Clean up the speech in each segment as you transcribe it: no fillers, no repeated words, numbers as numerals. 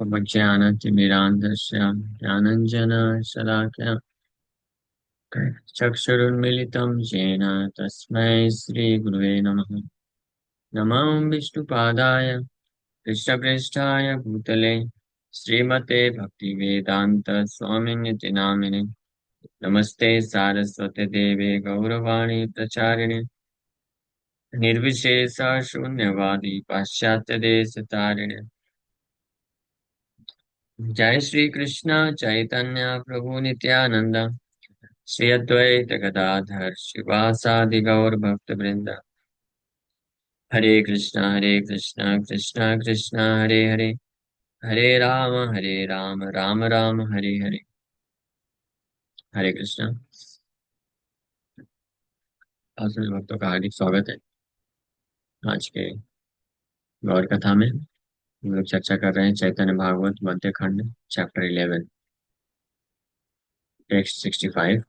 उपज्ञानतिमिरान्धस्य ज्ञानञ्जनशलाकया चक्षुरुन्मिलितं येन तस्मै श्रीगुरुवे नमः। नमो विष्णुपादाय कृष्णप्रेष्ठाय भूतले श्रीमते भक्तिवेदान्त स्वामिनिति नामिने। नमस्ते सारस्वते देवे गौरवाणी प्रचारिणे निर्विशेष शून्यवादी पाश्चात्य देश तारिणे। जय श्री कृष्ण चैतन्य प्रभु नित्यानंद श्री अद्वैत गदाधर शिवासादि गौर भक्त वृंद। हरे कृष्णा कृष्णा कृष्णा हरे हरे, हरे राम राम राम हरे हरे। हरे कृष्णा। आप सभी भक्तों का हार्दिक स्वागत है। आज के गौर कथा में हम लोग चर्चा कर रहे हैं चैतन्य भागवत मध्य खंड चैप्टर 11 टेक्स्ट 65।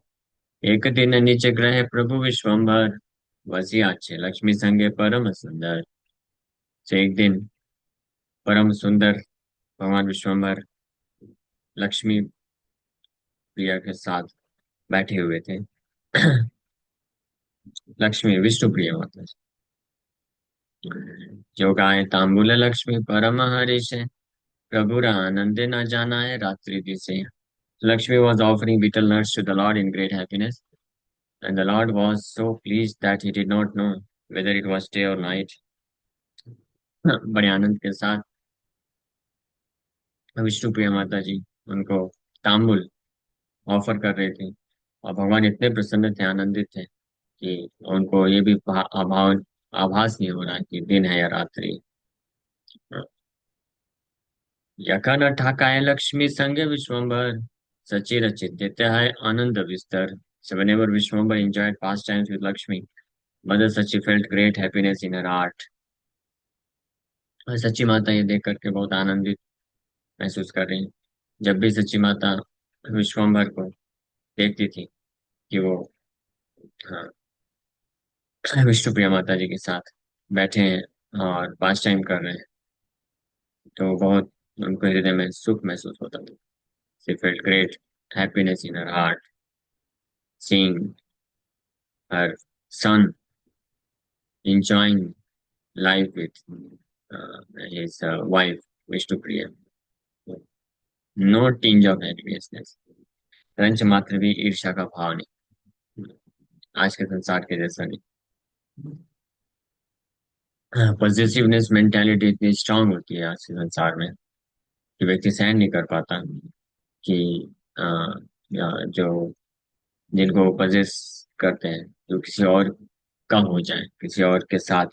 एक दिन निज ग्रह प्रभु विश्वम्भर वसियाछे लक्ष्मी संगे परम सुंदर। तो एक दिन परम सुंदर भगवान विश्वम्भर लक्ष्मी प्रिया के साथ बैठे हुए थे। लक्ष्मी विष्णु प्रिय मतलब जो गाय तांबुल लक्ष्मी परम हरिष प्रभुर आनंदे न जाना है रात्रि दिसे। Lakshmi was offering betel nuts to the Lord in great happiness, and the Lord was so pleased that he did not know whether it was day or night. बड़े आनंद के साथ विष्णु प्रिया माता जी उनको तांबुल ऑफर कर रहे थे, और भगवान इतने प्रसन्न थे, आनंदित थे कि उनको ये भी आभास नहीं हो रहा कि दिन है या रात्रि। यखन ठाकाय लक्ष्मी संगे विश्वम्भर सची रचित देते है आनंद विस्तर। So whenever Vishwambar enjoyed pastimes with Lakshmi, Mother Sachi felt great happiness in her heart. और सच्ची माता ये देख करके बहुत आनंदित महसूस कर रही हैं। जब भी सच्ची माता विश्वम्भर को देखती थी कि वो हाँ, विष्णु प्रिया माता जी के साथ बैठे हैं और पास टाइम कर रहे हैं, तो बहुत उनको हृदय में सुख महसूस होता था। She felt great happiness in her heart seeing her son enjoying life with his wife Vishnu Priya. No tinge of enviousness, ranch मात्र भी ईर्ष्या का भाव नहीं, आज के संसार के जैसा नहीं। पॉजिटिवनेस मेंटालिटी इतनी स्ट्रांग होती है आज के संसार में कि व्यक्ति सहन नहीं कर पाता कि अ, जो जिनको पजेस करते हैं जो किसी और का हो जाए, किसी और के साथ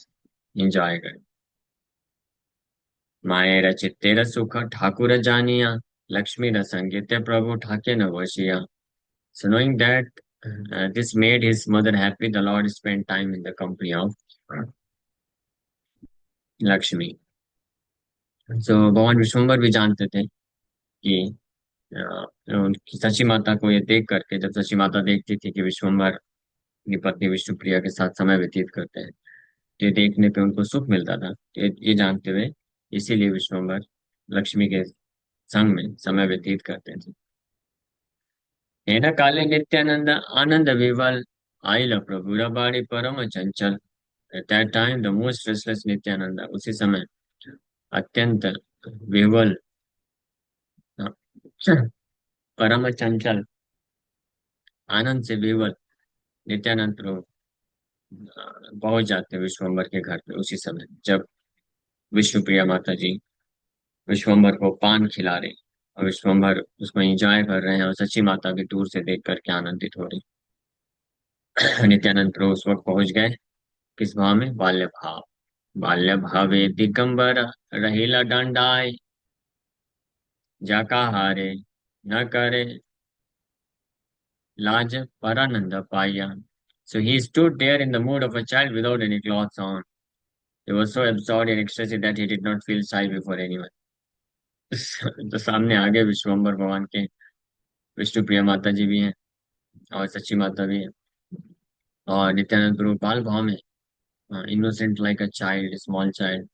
एंजॉय करें। माये रचित तेरा सुख ठाकुर जानिया लक्ष्मी रसंगित प्रभु ठाके न वशिया। So knowing that this made his mother happy, the Lord spent time in the company of Lakshmi. So भगवान विश्वम्भर भी जानते थे कि उनकी सची माता को ये देख करके, जब सची माता देखती थी कि विश्वम्भर अपनी पत्नी विष्णु प्रिया के साथ समय व्यतीत करते हैं, तो ये देखने पे उनको सुख मिलता था। तो ये जानते हुए इसीलिए विश्वम्भर लक्ष्मी के संग में समय व्यतीत करते थे। हेना काले नित्यानंद आनंद विवल आइल प्रभु बाड़ी परम चंचल। At that time, the most restless Nityananda, उसी समय अत्यंत विह्वल, परम चंचल, आनंद से विह्वल नित्यानंद प्रभु पहुंच जाते हैं विश्वम्भर के घर पे उसी समय, जब विष्णु प्रिया माता जी विश्वम्भर को पान खिला रही और विश्वम्भर उसको एंजॉय कर रहे हैं, और सची माता भी दूर से देख करके आनंदित हो रही। नित्यानंद प्रभु उस वक्त पहुंच गए किस भाव में? बाल्य भाव। बाल्य भावे दिगंबर रहीला दंडाय जाका हारे न करे लाज परानंद पाया। So he stood there in the mood of a child without any clothes on. He was so absorbed in ecstasy that he did not feel shy before anyone. तो सामने आगे विश्वम्भर भगवान के विष्णु प्रिया माता जी भी हैं और सच्ची माता भी है, और नित्यानंद प्रभु बाल भाव में, innocent like a child, small child,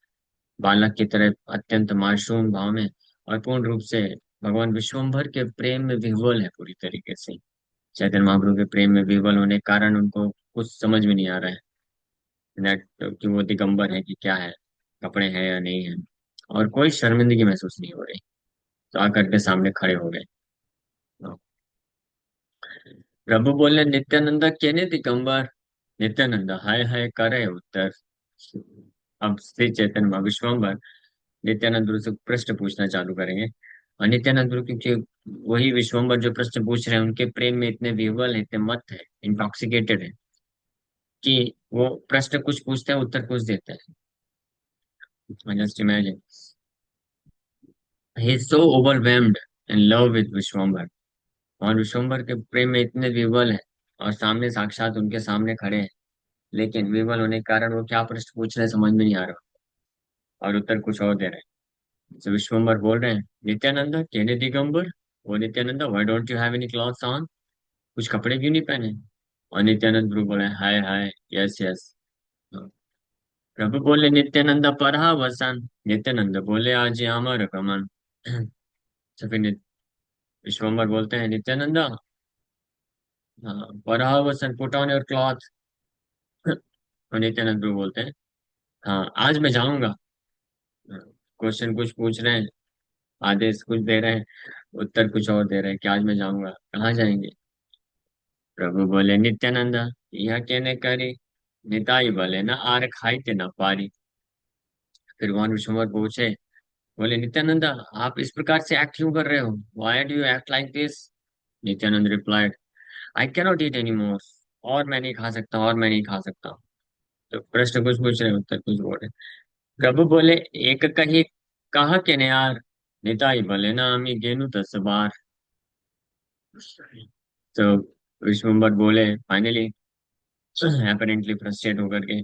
बालक की तरह अत्यंत मासूम भाव में और पूर्ण रूप से भगवान विश्वम्भर के प्रेम में विह्वल है पूरी तरीके से। चैतन्य महाप्रभु के प्रेम में विह्वल होने के कारण उनको कुछ समझ में नहीं आ रहा है दैट कि वो दिगंबर है कि क्या है, कपड़े हैं या नहीं है। और कोई शर्मिंदगी महसूस नहीं हो रही, तो आकर के सामने खड़े हो गए। प्रभु बोले नित्यानंद केने दिगंबर, नित्यानंद हाय हाय करे उत्तर। अब श्री चैतन्य महाविश्वम्भर नित्यानंद गुरु से प्रश्न पूछना चालू करेंगे। और नित्यानंद गुरु क्योंकि वही विश्वम्भर जो प्रश्न पूछ रहे हैं उनके प्रेम में इतने विह्वल है, इतने मत्त है, इंटॉक्सिकेटेड है कि वो प्रश्न कुछ पूछते हैं उत्तर कुछ देते हैं। Just imagine he is so overwhelmed in love with Vishwambhar. और विश्वम्भर के प्रेम में इतने विह्वल है और सामने साक्षात उनके सामने खड़े हैं, लेकिन विह्वल होने के कारण वो क्या प्रश्न पूछ रहे हैं समझ में नहीं आ रहा और उत्तर कुछ और दे रहे हैं। तो विश्वम्भर बोल रहे हैं नित्यानंद केने दिगंबर, वो Nityanand why don't you have any clothes on, कुछ कपड़े क्यों नहीं पहने। और नित्यानंद प्रभु बोले हाय हाय यस यस। प्रभु बोले नित्यानंद पढ़ा वसन, नित्यानंद बोले आज अमर गमन। तो फिर विश्वम्भर बोलते हैं नित्यानंद पढ़ा वसन पुट ऑन योर क्लॉथ। और नित्यानंद प्रभु बोलते हैं हाँ आज मैं जाऊंगा। क्वेश्चन कुछ पूछ रहे हैं, आदेश कुछ दे रहे हैं, उत्तर कुछ और दे रहे हैं कि आज मैं जाऊंगा, कहाँ जाएंगे। प्रभु बोले नित्यानंद यह कहने करी, निताई बोले ना आर खाई ना पारी। फिर भगवान विश्वम्भर पूछे, बोले नित्यानंद आप इस प्रकार से एक्ट क्यों कर रहे हो, why do you act like this. Nityanand replied I cannot eat any more, और मैं नहीं खा सकता, और मैं नहीं खा सकता। तो प्रश्न कुछ पूछ रहे हैं, उत्तर कुछ बोल रहे हैं। प्रभु बोले एक कही कहा के ने यार, निताई बोले ना আমি गेनु 10 बार। तो विश्वम्भर बोले फाइनली अपेरेंटली फ्रस्ट्रेट होकर के,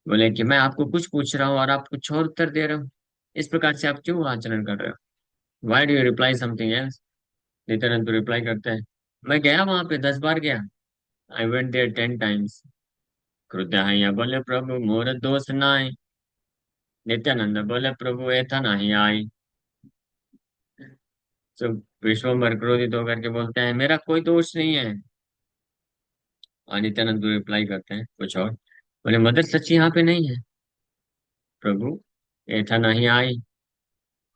बोले कि मैं आपको कुछ पूछ रहा हूँ और आप कुछ और उत्तर दे रहे हो, इस प्रकार से आप क्यों आचरण कर रहे हो, why do you reply something else. Nityanand तो रिप्लाई करते हैं मैं गया वहां पे 10 बार गया, आई वेंट देयर 10 टाइम्स। क्रुद्ध बोले प्रभु मोर दोष नाय। नित्यानंद बोले प्रभु ऐसा नहीं आई। तो विश्वम्भर क्रोधित होकर के बोलते हैं मेरा कोई दोष नहीं है। और नित्यानंद रिप्लाई करते हैं कुछ और, बोले मदर सच्ची यहाँ पे नहीं है। प्रभु ऐसा नहीं आई।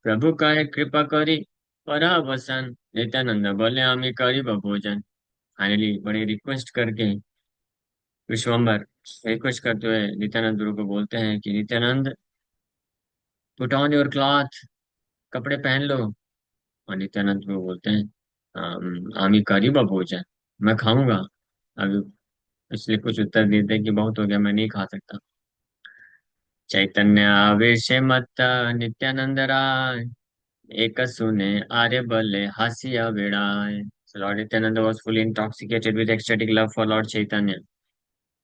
प्रभु कहे कृपा करी परा वसन। नित्यानंद बोले हमें करीब भोजन। फाइनली बड़ी रिक्वेस्ट करके विश्वम्बर रिक्वेस्ट करते हुए नित्यानंद गुरु को बोलते हैं कि Nityanand put on your cloth, कपड़े पहन लो। और नित्यानंद गुरु बोलते हैं हमें करीब भोजन, मैं खाऊंगा अभी। इसलिए कुछ उत्तर देते हैं कि बहुत हो गया मैं नहीं खा सकता। चैतन्य आवेश मत नित्यानंद राय, एक सुने आर्य बल्ले हासिया विड़ाय। So Lord Nityananda was fully intoxicated with ecstatic love for Lord Chaitanya.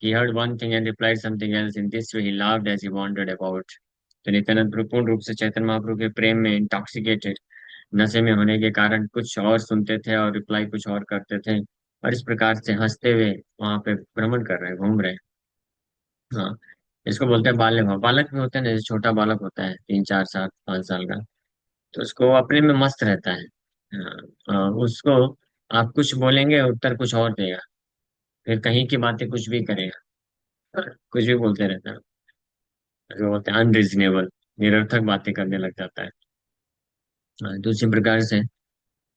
He heard one thing and replied something else. In this way, he laughed as he wandered about. तो नित्यानंद प्रभु पूर्ण रूप से चैतन्य महाप्रभु के प्रेम में इंटॉक्सिकेटेड, नशे में होने के कारण कुछ और सुनते थे और रिप्लाई कुछ और करते थे, और इस प्रकार से हंसते हुए वहां पे भ्रमण कर रहे हैं, घूम रहे हैं। हाँ, इसको बोलते हैं बाल्य भाव। बालक भी होते हैं ना, जैसे छोटा बालक होता है 3 4 7 5 साल का, तो उसको अपने में मस्त रहता है। हाँ, उसको आप कुछ बोलेंगे उत्तर कुछ और देगा, फिर कहीं की बातें कुछ भी करेगा, कुछ भी बोलते रहता है। जो बोलते हैं अनरीजनेबल, निरर्थक बातें करने लग जाता है। दूसरी प्रकार से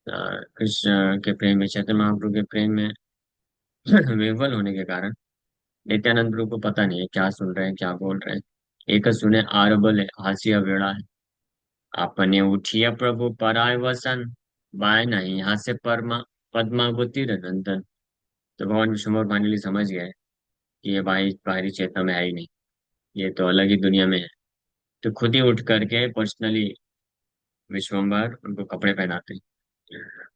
कृष्ण के प्रेम में, चैतन्य महाप्रभु के प्रेम में विह्वल होने के कारण नित्यानंद प्रभु को पता नहीं है क्या सुन रहे हैं क्या बोल रहे हैं। एक सुने आरबल है हासिया वेड़ा है, आपने उठिया प्रभु पराय वसन, बाय नहीं यहाँ से परमा पद्मावती नंदन। तो भगवान विष्णु फाइनली समझ गए कि ये भाई बाहरी चेतना में है ही नहीं, ये तो अलग ही दुनिया में है। तो खुद ही उठ करके पर्सनली विश्वम्भर उनको कपड़े पहनाते हैं।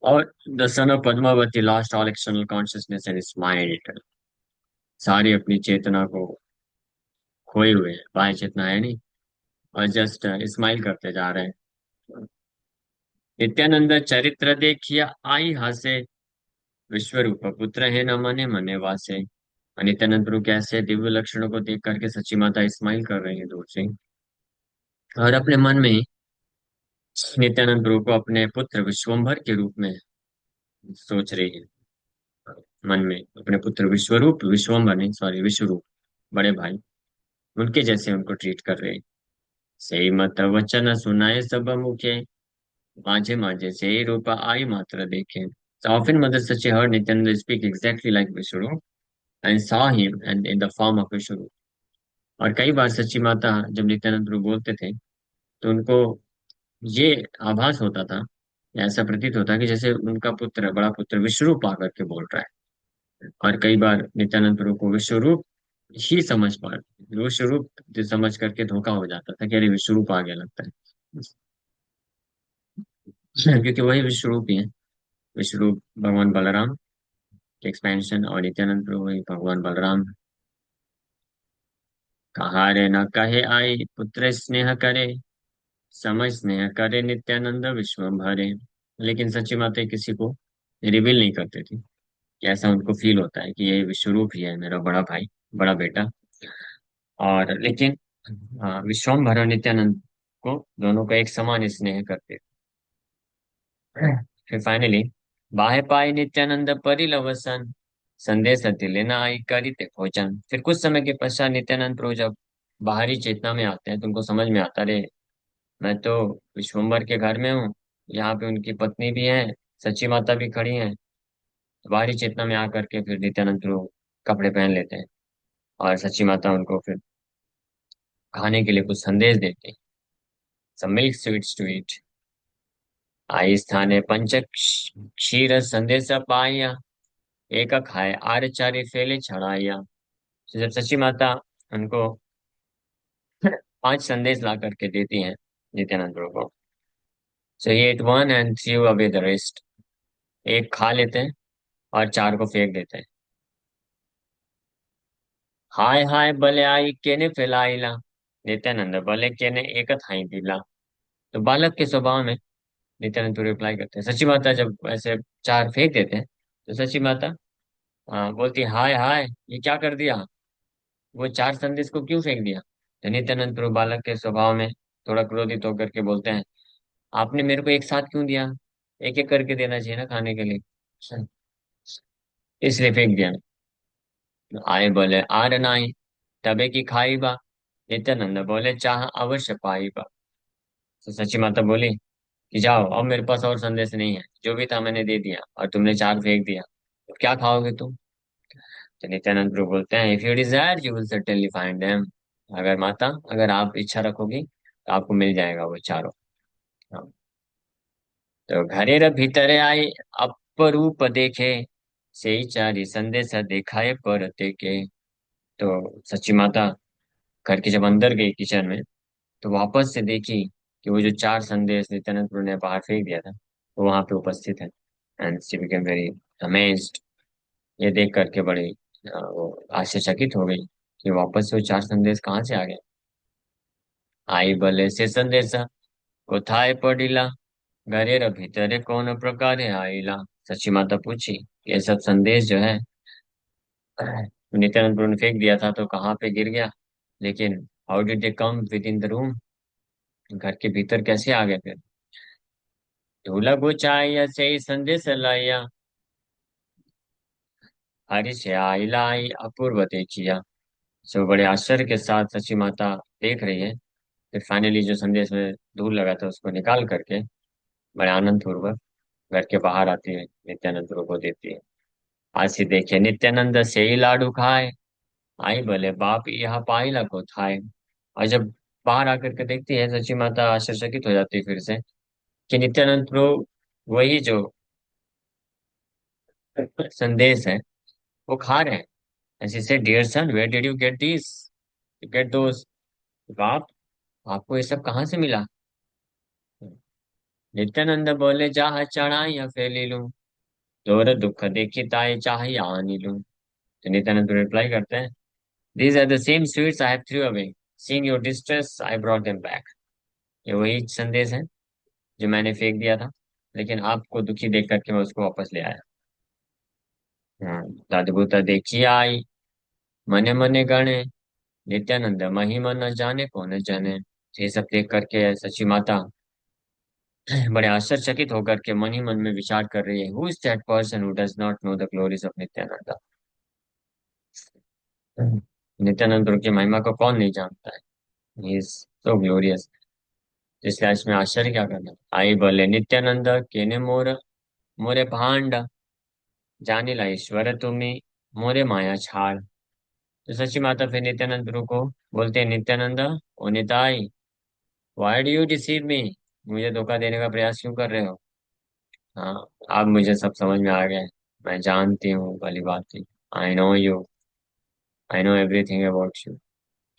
और the son of Padmavati lost all external consciousness and smiled. सारी अपनी चेतना को खोए हुए हैं, बाह्य चेतना है नहीं, और जस्ट स्माइल करते जा रहे हैं। नित्यानंद चरित्र देखिया आई हासे, विश्व रूप पुत्र है न मने मने वासे। और नित्यानंद प्रभु कैसे दिव्य लक्षणों को देख करके सच्ची माता स्माइल कर रही है दूर से, और अपने मन में नित्यानंद प्रभु को अपने पुत्र विश्वम्भर के रूप में सोच रही है मन में, अपने पुत्र विश्वरूप, विश्वम्भर नहीं, सॉरी, विश्वरूप, बड़े भाई, उनके जैसे उनको ट्रीट कर रहे हैं। सही मत वचन सुनाए सब मुखे, माझे माझे से ही रूपा आई मात्र देखे. So often Mother Sachi heard Nityananda speak exactly like Vishnu and saw him and in the form of Vishnu. और कई बार सच्ची माता जब नित्यानंद प्रभु बोलते थे तो उनको ये आभास होता था, या ऐसा प्रतीत होता कि जैसे उनका पुत्र, बड़ा पुत्र विश्वरूप आकर के बोल रहा है. और कई बार नित्यानंद प्रभु को विश्वरूप ही समझ पा विश्वरूप समझ करके धोखा हो जाता था कि अरे विश्वरूप आ गया लगता है. क्योंकि वही विश्वरूप ही है. विश्वरूप भगवान बलराम के एक्सपेंशन, और नित्यानंद प्रभु वही भगवान बलराम. कहा रे न कहे आई पुत्र स्नेह करे, समझ स्नेह करे नित्यानंद विश्व भरे. लेकिन सच्ची माता किसी को रिवील नहीं करते थे कि ऐसा उनको फील होता है कि ये विश्वरूप ही है, मेरा बड़ा भाई, बड़ा बेटा. और लेकिन विश्वम्भर और नित्यानंद को दोनों का एक समान स्नेह करते थे. फिर फाइनली बाहे पाई नित्यानंद परिलवसन, संदेश लेना आई करिते भोजन. फिर कुछ समय के पश्चात नित्यानंद प्रभु जब बाहरी चेतना में आते हैं तो उनको समझ में आता, रे मैं तो विश्वम्भर के घर में हूँ, यहाँ पे उनकी पत्नी भी है, सच्ची माता भी खड़ी है. बाहरी चेतना में आकर के फिर नित्यानंद प्रभु कपड़े पहन लेते हैं और सच्ची माता उनको फिर खाने के लिए कुछ संदेश देते हैं. सब मिल्क स्वीट्स टू ईट. आई स्थाने पंच क्षीर संदेश पाया, एक खाए आर चारे फैले छड़ाया. तो जब सच्ची माता उनको 5 संदेश ला करके देती हैं नित्यानंद प्रभु को, so he ate one and threw away the rest. एक खा लेते हैं और 4 को फेंक देते हैं. हाय हाय भले आई केने फैलाइला, नित्यानंद भले केने एक थाई दिला. तो बालक के स्वभाव में नित्यानंद रिप्लाई करते हैं. सच्ची माता जब ऐसे 4 फेंक देते हैं तो सच्ची माता बोलती है, हाय हाय ये क्या कर दिया, वो 4 संदेश को क्यों फेंक दिया. तो नित्यानंद प्रभु बालक के स्वभाव में थोड़ा क्रोधित होकर के बोलते हैं, आपने मेरे को एक साथ क्यों दिया, एक एक करके देना चाहिए ना खाने के लिए, इसलिए फेंक दिया. आए बोले आर नाई, तबे की खाई बा. नित्यानंद बोले चाह अवश्य पाई बा. तो सच्ची माता बोली कि जाओ, अब मेरे पास और संदेश नहीं है, जो भी था मैंने दे दिया और तुमने 4 फेंक दिया, तो क्या खाओगे तुम. तो नित्यानंद प्रभु बोलते हैं, if you desire you will certainly find them. अगर माता, अगर आप इच्छा रखोगी तो आपको मिल जाएगा वो चारों. हाँ. तो घरेर भीतरे आए अपरूप देखे, से ही चारी संदेश दिखाए पर के. तो सच्ची माता घर के जब अंदर गई किचन में, तो वापस से देखी कि वो जो 4 संदेश नित्यानंद प्रभु ने बाहर फेंक दिया था वो वहां पे उपस्थित है. And she became very amazed. ये देख करके बड़ी वो आश्चर्यचकित हो गई कि वापस से वो 4 संदेश कहाँ से आ गए. आई भले से संदेशा कोथाए पड़ीला, घरेर भीतरे कौन प्रकारे आईला. सच्ची माता पूछी, ये सब संदेश जो है नित्यानंद प्रभु ने फेंक दिया था तो कहाँ पे गिर गया, लेकिन how did they come with in the room, घर के भीतर कैसे आ गए फिर. धूला गुचाया से ही संदेश लाया, हरि से आई लाई अपूर्व देखिया. सो बड़े आश्चर्य के साथ सच्ची माता देख रही है. फिर फाइनली जो संदेश में धूल लगा था उसको निकाल करके बड़े आनंद पूर्वक घर के बाहर आती है, नित्यानंद प्रभु को देती है. आसी देखे नित्यानंद से ही लाडू खाए, आई भले बाप यहाँ पाइला को थाए. और जब बाहर आकर के देखती है सच्ची माता आश्चर्यचकित हो जाती है फिर से कि नित्यानंद प्रभु वही जो संदेश है वो खा रहे हैं. ऐसे से, dear son where did you get this, get those. बाप, आपको ये सब कहाँ से मिला. नित्यानंद बोले, चाह चढ़ाइया फैली लूं, तोर दुख देखी ताए चाहे आनी लूं. तो नित्यानंद रिप्लाई करते हैं, these are the same sweets I have threw away, seeing your distress I brought them back. ये वही संदेश है जो मैंने फेंक दिया था, लेकिन आपको दुखी देख करके मैं उसको वापस ले आया. अद्भुत देखी आई मने मने गणे, नित्यानंद महिमा न जाने कौन जाने. ये सब देख करके सच्ची माता बड़े आश्चर्यचकित होकर के मन ही मन में विचार कर रही है, who is that person who does not know the glories of Nityananda. Nityanand Prabhu की महिमा को कौन नहीं जानता है, ही इज सो ग्लोरियस। इसलिए इसमें आश्चर्य क्या करना। आई बोले नित्यानंद केने मोर मोरे भांड, जानिला ईश्वर तुम्ही मोरे माया छाड़। तो सची माता फिर नित्यानंद प्रभु को बोलते हैं, नित्यानंद ओ Nitai, why do you deceive me, मुझे धोखा देने का प्रयास क्यों कर रहे हो। हाँ, अब मुझे सब समझ में आ गया है। मैं जानती हूँ भली बात थी। I know you, I know everything about you.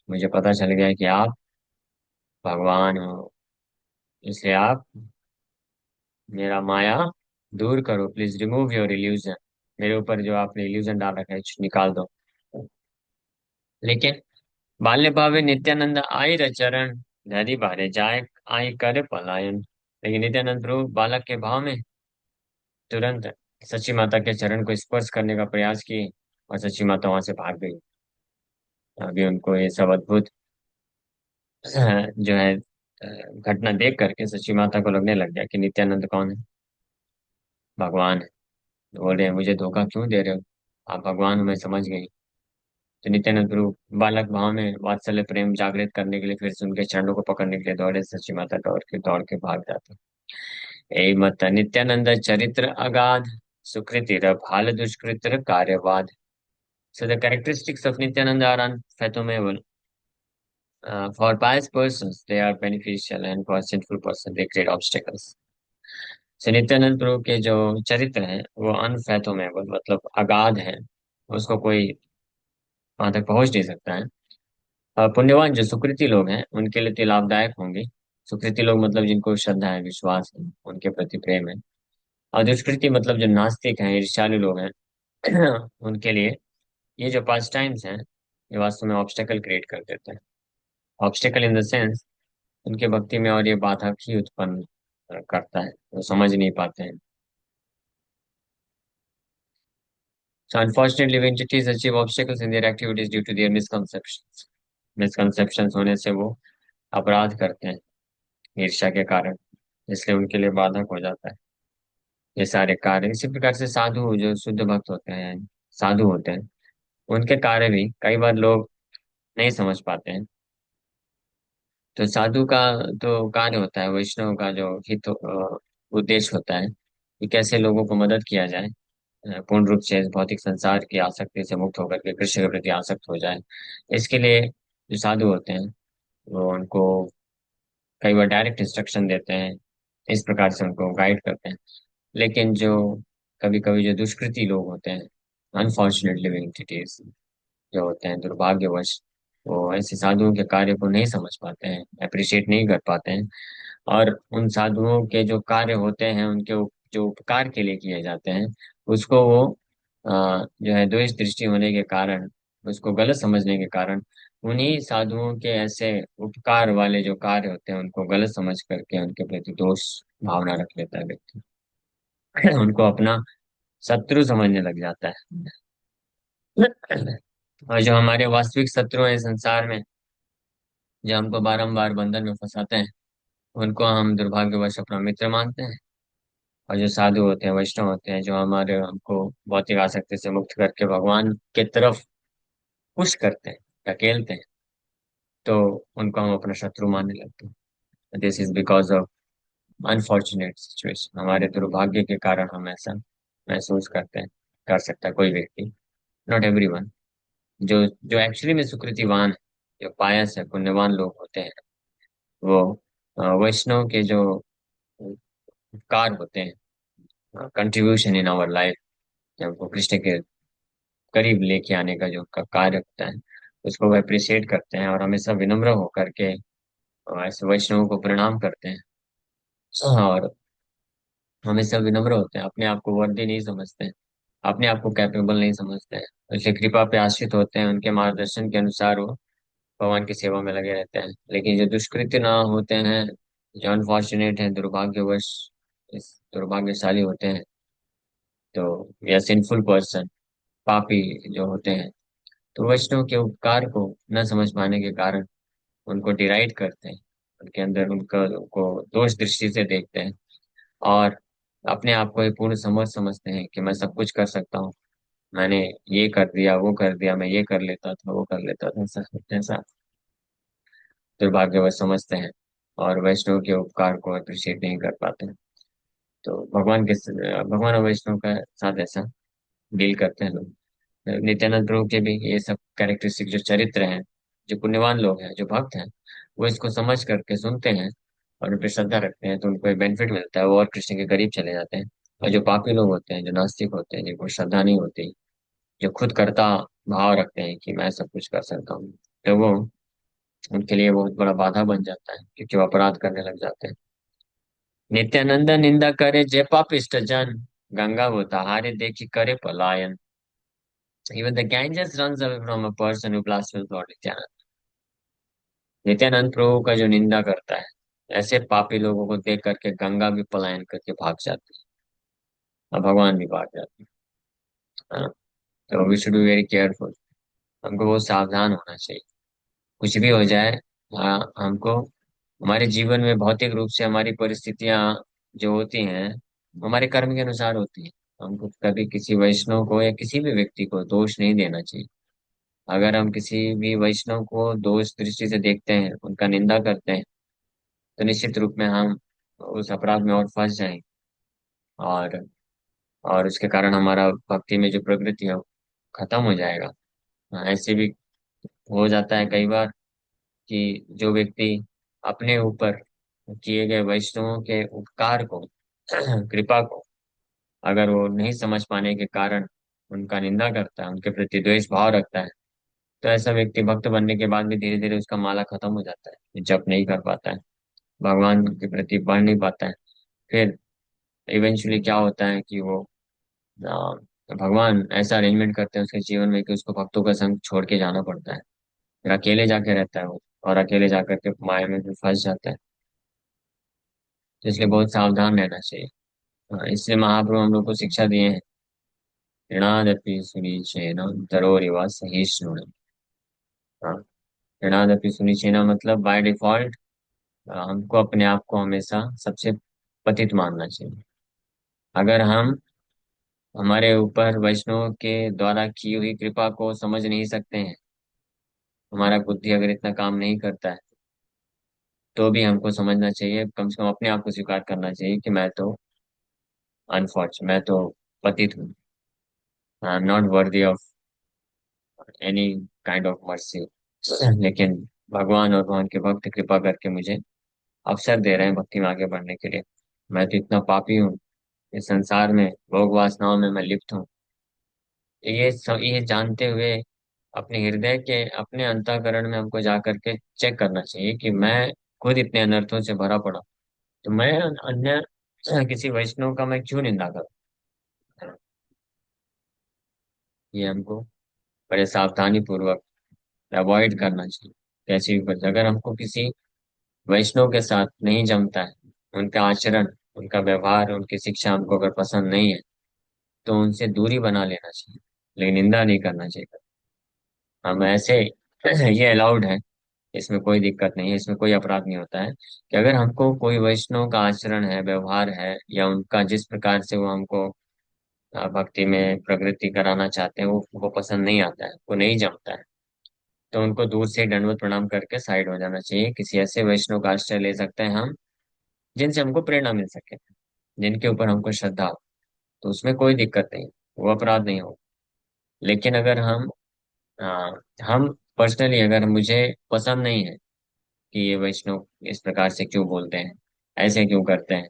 मुझे पता चल गया है कि आप भगवान हो। इसलिए आप मेरा माया दूर करो, प्लीज रिमूव योर इल्यूजन। मेरे ऊपर जो आपने इल्यूजन डाल रखा है निकाल दो। लेकिन बाल्य भावे नित्यानंद आई रे चरण, धरी बारे जाए आई करे पलायन। लेकिन नित्यानंद प्रभु बालक के भाव में तुरंत सच्ची माता के चरण को स्पर्श करने का प्रयास किए, और सच्ची माता वहां से भाग गई। अभी उनको ये सब अद्भुत जो है घटना देख करके सच्ची माता को लगने लग गया कि नित्यानंद कौन है, भगवान है। तो बोल रहे हैं, मुझे धोखा क्यों दे रहे हो, आप भगवान हो, मैं समझ गई। तो नित्यानंद प्रभु बालक भाव में वात्सल्य प्रेम जागृत करने के लिए फिर से उनके चरणों को पकड़ने के लिए दौड़े, सच्ची माता दौड़ के भाग जाते। यही मत नित्यानंद चरित्र अगाध, सुकृतिर भाल दुष्कृतिर कार्यवाद। So the characteristics of Nityananda are unfathomable. For pious persons, they are beneficial, and for sinful persons, they create obstacles. So Nityanand प्रभु के जो चरित्र हैं वो अनफैथोमेबल मतलब अगाध है, उसको कोई वहां तक पहुंच नहीं सकता है। पुण्यवान जो सुकृति लोग हैं उनके लिए तो लाभदायक होंगे। सुकृति लोग मतलब जिनको श्रद्धा है, विश्वास है, उनके प्रति प्रेम है। और दुष्कृति मतलब जो नास्तिक हैं, ईर्ष्यालु लोग हैं, उनके लिए ये जो पास टाइम्स हैं ये वास्तव में ऑब्स्टेकल क्रिएट कर देते हैं। ऑब्स्टेकल इन द सेंस उनके भक्ति में और ये बाधा ही उत्पन्न करता है, वो समझ नहीं पाते हैं। So unfortunately, when entities achieve obstacles in their activities due to their misconceptions, misconceptions होने से वो अपराध करते हैं ईर्ष्या के कारण, इसलिए उनके लिए बाधक हो जाता है ये सारे कार्य। इसी प्रकार से साधु जो शुद्ध भक्त होते हैं, साधु होते हैं, उनके कार्य भी कई बार लोग नहीं समझ पाते हैं। तो साधु का तो कार्य होता है, वैष्णव का जो हित उद्देश्य होता है कि कैसे लोगों को मदद किया जाए, पूर्ण रूप से इस भौतिक संसार की आसक्ति से मुक्त होकर के कृष्ण के प्रति आसक्त हो जाए। इसके लिए जो साधु होते हैं वो उनको कई बार डायरेक्ट इंस्ट्रक्शन देते हैं, इस प्रकार से उनको गाइड करते हैं। लेकिन जो कभी कभी जो दुष्कृति लोग होते हैं, अनफॉर्चुनेट लिविंग एंटिटीज जो होते हैं दुर्भाग्यवश, वो ऐसे साधुओं के कार्य को नहीं समझ पाते हैं, अप्रिशिएट नहीं कर पाते हैं। और उन साधुओं के जो कार्य होते हैं उनके जो उपकार के लिए किए जाते हैं उसको वो जो है द्वेष दृष्टि होने के कारण, उसको गलत समझने के कारण, उन्हीं साधुओं के ऐसे उपकार वाले जो कार्य होते हैं उनको गलत समझ करके उनके प्रति दोष भावना रख लेता है व्यक्ति। उनको अपना शत्रु समझने लग जाता है। और जो हमारे वास्तविक शत्रु हैं संसार में, जो हमको बारंबार बंधन में फंसाते हैं, उनको हम दुर्भाग्यवश अपना मित्र मानते हैं। और जो साधु होते हैं, वैष्णव होते हैं, जो हमारे हमको भौतिक आसक्ति से मुक्त करके भगवान के तरफ पुश करते हैं, धकेलते हैं, तो उनको हम अपना शत्रु मानने लगते हैं। This is because of unfortunate situation, हमारे दुर्भाग्य के कारण हम ऐसा महसूस करते हैं, कर सकता है कोई व्यक्ति, नॉट एवरीवन। जो जो एक्चुअली में सुकृतिवान है, जो पायस है, पुण्यवान लोग होते हैं, वो वैष्णव के जो उपकार होते हैं, कंट्रीब्यूशन इन आवर लाइफ, जब वो कृष्ण के करीब लेके आने का जो उनका कार्य होता है, उसको वो अप्रिशिएट करते हैं और हमेशा विनम्र होकर के ऐसे वैष्णव को प्रणाम करते हैं। और हमेशा विनम्र होते हैं, अपने आप को वर्दी नहीं समझते हैं, अपने आप को कैपेबल नहीं समझते हैं, उसकी कृपा पे आश्रित होते हैं, उनके मार्गदर्शन के अनुसार वो भगवान की सेवा में लगे रहते हैं। लेकिन जो दुष्कृत्य ना होते हैं, जो अनफॉर्चुनेट है, दुर्भाग्यवश इस दुर्भाग्यशाली होते हैं, तो या सिंफुल पर्सन, पापी जो होते हैं, तो वैष्णव के उपकार को न समझ पाने के कारण उनको डिराइड करते हैं, उनके अंदर उनका उनको दोष दृष्टि से देखते हैं, और अपने आप को ये पूर्ण समझते हैं कि मैं सब कुछ कर सकता हूँ, मैंने ये कर दिया वो कर दिया, मैं ये कर लेता था वो कर लेता था, ऐसा ऐसा दुर्भाग्यवश समझते हैं, और वैष्णव के उपकार को अप्रिशिएट नहीं कर पाते हैं। तो भगवान और वैष्णव का साथ ऐसा डील करते हैं लोग। नित्यानंद प्रभु के भी ये सब कैरेक्टरिस्टिक जो चरित्र हैं, जो पुण्यवान लोग हैं, जो भक्त हैं, वो इसको समझ करके सुनते हैं और उन पर श्रद्धा रखते हैं, तो उनको एक बेनिफिट मिलता है, वो और कृष्ण के करीब चले जाते हैं। और जो पापी लोग होते हैं, जो नास्तिक होते हैं, जिनको श्रद्धा नहीं होती, जो खुद कर्ता भाव रखते हैं कि मैं सब कुछ कर सकता हूँ, तो वो उनके लिए बहुत बड़ा बाधा बन जाता है, क्योंकि वो अपराध करने लग जाते हैं। नित्यानंद निंदा करे जय पापिष्ट जन, गंगा वो तहारे देखी करे पलायन। Even the Ganges runs away from a person who blasphemes Lord Nityananda. Nityanand Prabhu का जो निंदा करता है, ऐसे पापी लोगों को देख करके गंगा भी पलायन करके भाग जाती है, और भगवान भी भाग जाते हैं, है ना? तो we should be very careful. हमको बहुत सावधान होना चाहिए, कुछ भी हो जाए। हमको हमारे जीवन में भौतिक रूप से हमारी परिस्थितियां जो होती हैं, वो हमारे कर्म के अनुसार होती हैं। हमको कभी किसी वैष्णव को या किसी भी व्यक्ति को दोष नहीं देना चाहिए। अगर हम किसी भी वैष्णव को दोष दृष्टि से देखते हैं, उनका निंदा करते हैं, तो निश्चित रूप में हम उस अपराध में और फंस जाएंगे, और उसके कारण हमारा भक्ति में जो प्रवृत्ति है वो खत्म हो जाएगा। ऐसे भी हो जाता है कई बार कि जो व्यक्ति अपने ऊपर किए गए वैष्णवों के उपकार को कृपा को अगर वो नहीं समझ पाने के कारण उनका निंदा करता है, उनके प्रति द्वेष भाव रखता है, तो ऐसा व्यक्ति भक्त बनने के बाद भी धीरे धीरे उसका माला खत्म हो जाता है, जप नहीं कर पाता है, भगवान के प्रति बढ़ नहीं पाता है। फिर इवेंचुअली क्या होता है कि वो भगवान ऐसा अरेंजमेंट करते हैं उसके जीवन में कि उसको भक्तों का संग छोड़ के जाना पड़ता है, फिर अकेले जाके रहता है वो, और अकेले जाकर के माया में फिर फंस जाता है। तो इसलिए बहुत सावधान रहना चाहिए। इसलिए महाप्रभु हम लोग को शिक्षा दिए हैं, ऋणादपि सुनिचेन तरोरिव सहिष्णुना। हाँ, ऋणादपि सुनिचेन मतलब बाय डिफॉल्ट हमको अपने आप को हमेशा सबसे पतित मानना चाहिए। अगर हम हमारे ऊपर वैष्णव के द्वारा की हुई कृपा को समझ नहीं सकते हैं, हमारा बुद्धि अगर इतना काम नहीं करता है, तो भी हमको समझना चाहिए, कम से कम अपने आप को स्वीकार करना चाहिए कि मैं तो अनफॉर्चुनेट, मैं तो पतित हूँ, I am not worthy of any kind of mercy. लेकिन भगवान और भगवान के भक्त कृपा करके मुझे अवसर दे रहे हैं भक्ति में आगे बढ़ने के लिए। मैं तो इतना पापी हूँ, इस संसार में भोग वासनाओं में मैं लिप्त हूँ। ये जानते हुए अपने हृदय के अपने अंतःकरण में हमको जा करके चेक करना चाहिए कि मैं खुद इतने अनर्थों से भरा पड़ा, तो मैं अन्य किसी वैष्णव का मैं क्यों निंदा करूं। ये हमको बड़े सावधानी पूर्वक अवॉइड करना चाहिए। कैसी भी अगर हमको किसी वैष्णव के साथ नहीं जमता है, उनका आचरण, उनका व्यवहार, उनकी शिक्षा हमको अगर पसंद नहीं है, तो उनसे दूरी बना लेना चाहिए, लेकिन निंदा नहीं करना चाहिए। हम ऐसे ये अलाउड है, इसमें कोई दिक्कत नहीं है, इसमें कोई अपराध नहीं होता है कि अगर हमको कोई वैष्णव का आचरण है, व्यवहार है, या उनका जिस प्रकार से वो हमको भक्ति में प्रवृत्ति कराना चाहते हैं वो पसंद नहीं आता है, वो नहीं जमता है, तो उनको दूर से दंडवत प्रणाम करके साइड हो जाना चाहिए। किसी ऐसे वैष्णव का आश्रय ले सकते हैं हम जिनसे हमको प्रेरणा मिल सके, जिनके ऊपर हमको श्रद्धा हो, तो उसमें कोई दिक्कत नहीं, वो अपराध नहीं हो। लेकिन अगर आ, हम पर्सनली अगर मुझे पसंद नहीं है कि ये वैष्णव इस प्रकार से क्यों बोलते हैं, ऐसे क्यों करते हैं,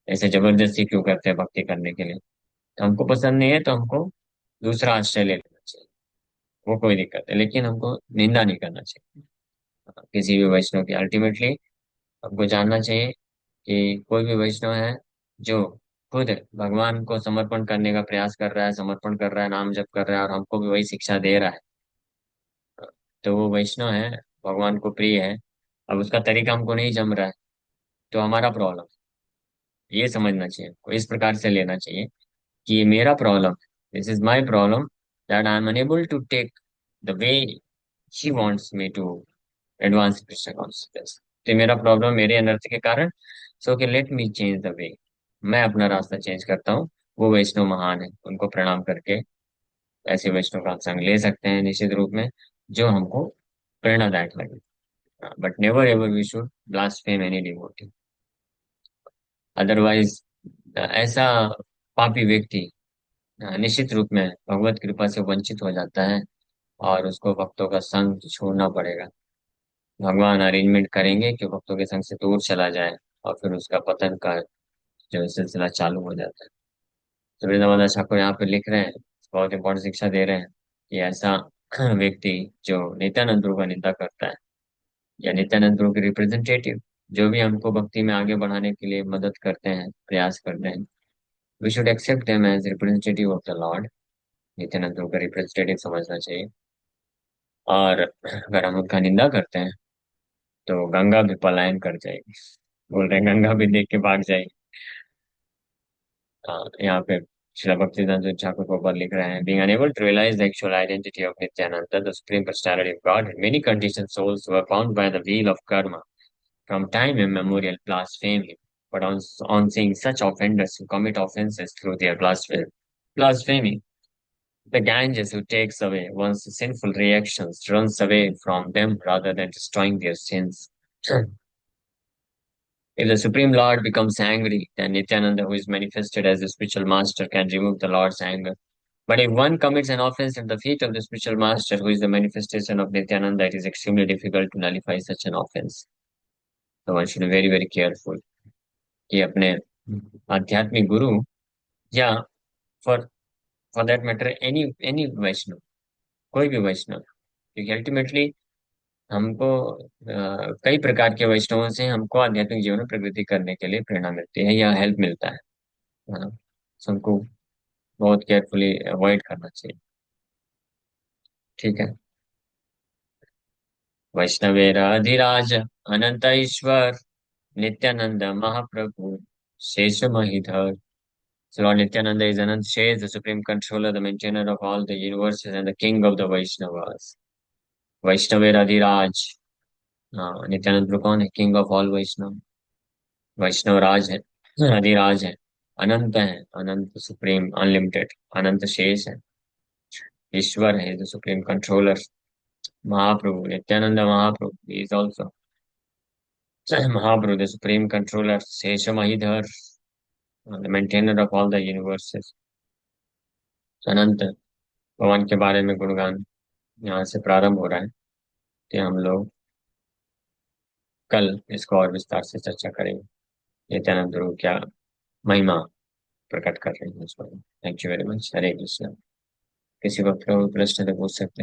ऐसे जबरदस्ती क्यों करते हैं भक्ति करने के लिए, तो हमको पसंद नहीं है, तो हमको दूसरा आश्रय ले लेना चाहिए, वो कोई दिक्कत है, लेकिन हमको निंदा नहीं करना चाहिए किसी भी वैष्णव की। अल्टीमेटली हमको जानना चाहिए कि कोई भी वैष्णव है जो खुद भगवान को समर्पण करने का प्रयास कर रहा है, समर्पण कर रहा है, नाम जप कर रहा है, और हमको भी वही शिक्षा दे रहा है, तो वो वैष्णव है, भगवान को प्रिय है। अब उसका तरीका हमको नहीं जम रहा है, तो हमारा प्रॉब्लम, ये समझना चाहिए, को इस प्रकार से लेना चाहिए कि ये मेरा problem, this is my problem, that I am unable to take the way she wants me to advance Krishna consciousness. तो मेरा प्रॉब्लम मेरे एनर्जी के कारण। सो कि let me change the way, मैं अपना रास्ता चेंज करता हूँ। वो वैष्णव महान है, उनको प्रणाम करके ऐसे वैष्णव का संग ले सकते हैं निश्चित रूप में, जो हमको प्रेरणादायक लगे। But never ever we should blaspheme any devotee. Otherwise ऐसा पापी व्यक्ति निश्चित रूप में भगवत कृपा से वंचित हो जाता है, और उसको भक्तों का संग छोड़ना पड़ेगा। भगवान अरेंजमेंट करेंगे कि भक्तों के संग से दूर चला जाए, और फिर उसका पतन का जो सिलसिला चालू हो जाता है। तो वृंदावन ठाकुर यहाँ पे लिख रहे हैं, बहुत इंपॉर्टेंट शिक्षा दे रहे हैं कि ऐसा व्यक्ति जो नित्यानंद प्रभु का निंदा करता है, या नित्यानंद प्रभु के रिप्रेजेंटेटिव, जो भी हमको भक्ति में आगे बढ़ाने के लिए मदद करते हैं, प्रयास करते हैं, we should accept them as representative of the lord. Nityanand Prabhu का रिप्रेजेंटेटिव समझना चाहिए। और अगर हम उनका निंदा करते हैं तो गंगा भी पलायन कर जाएगी। बोल रहे हैं गंगा भी देख के भाग जाएगी। यहाँ पे श्रील भक्तिवेदांत ठाकुर प्रभुपाद लिख रहे हैं, being unable to realize the actual identity of Nityananda, the supreme personality of God, many conditioned souls were bound by the wheel of karma from time immemorial blaspheme him. But on seeing such offenders who commit offenses through their blasphemy, the Ganges who takes away one's sinful reactions runs away from them rather than destroying their sins. If the Supreme Lord becomes angry, then Nityananda, who is manifested as the spiritual master, can remove the Lord's anger. But if one commits an offense at the feet of the spiritual master, who is the manifestation of Nityananda, it is extremely difficult to nullify such an offense. So one should be very, very careful कि अपने आध्यात्मिक गुरु, या for for that matter any any Vaishnav, कोई भी वैष्णव, क्योंकि ultimately हमको कई प्रकार के वैष्णवों से हमको आध्यात्मिक जीवन में प्रगति करने के लिए प्रेरणा मिलती है या हेल्प मिलता है ना। So हमको बहुत केयरफुली अवॉइड करना चाहिए। ठीक है। वैष्णवेराधिराज अनंत ईश्वर नित्यानंद महाप्रभु शेष Mahidhar. So Lord Nityananda is Anant Shesh, the supreme controller, the maintainer of all the universes, and the king of the Vaishnavas. वैष्णवेराधिराज, हाँ नित्यानंद प्रभु कौन है? किंग ऑफ ऑल वैष्णव। वैष्णव राज है, अधिराज है, अनंत है, अनंत सुप्रीम अनलिमिटेड, अनंत शेष है, ईश्वर है the supreme controller. Mahaprabhu Nityanand Mahaprabhu is also Mahaprabhu the supreme controller, Shesh Mahidhar the maintainer of all the universes. Anant भगवान के बारे में गुणगान यहाँ से प्रारंभ हो रहा है, कि हम लोग कल इसको और विस्तार से चर्चा करेंगे। नित्यानंद प्रभु क्या महिमा प्रकट कर रहे हैं इस पर। Thank you very much. Hare Krishna. किसी वक्त कोई प्रश्न तो पूछ सकते हैं।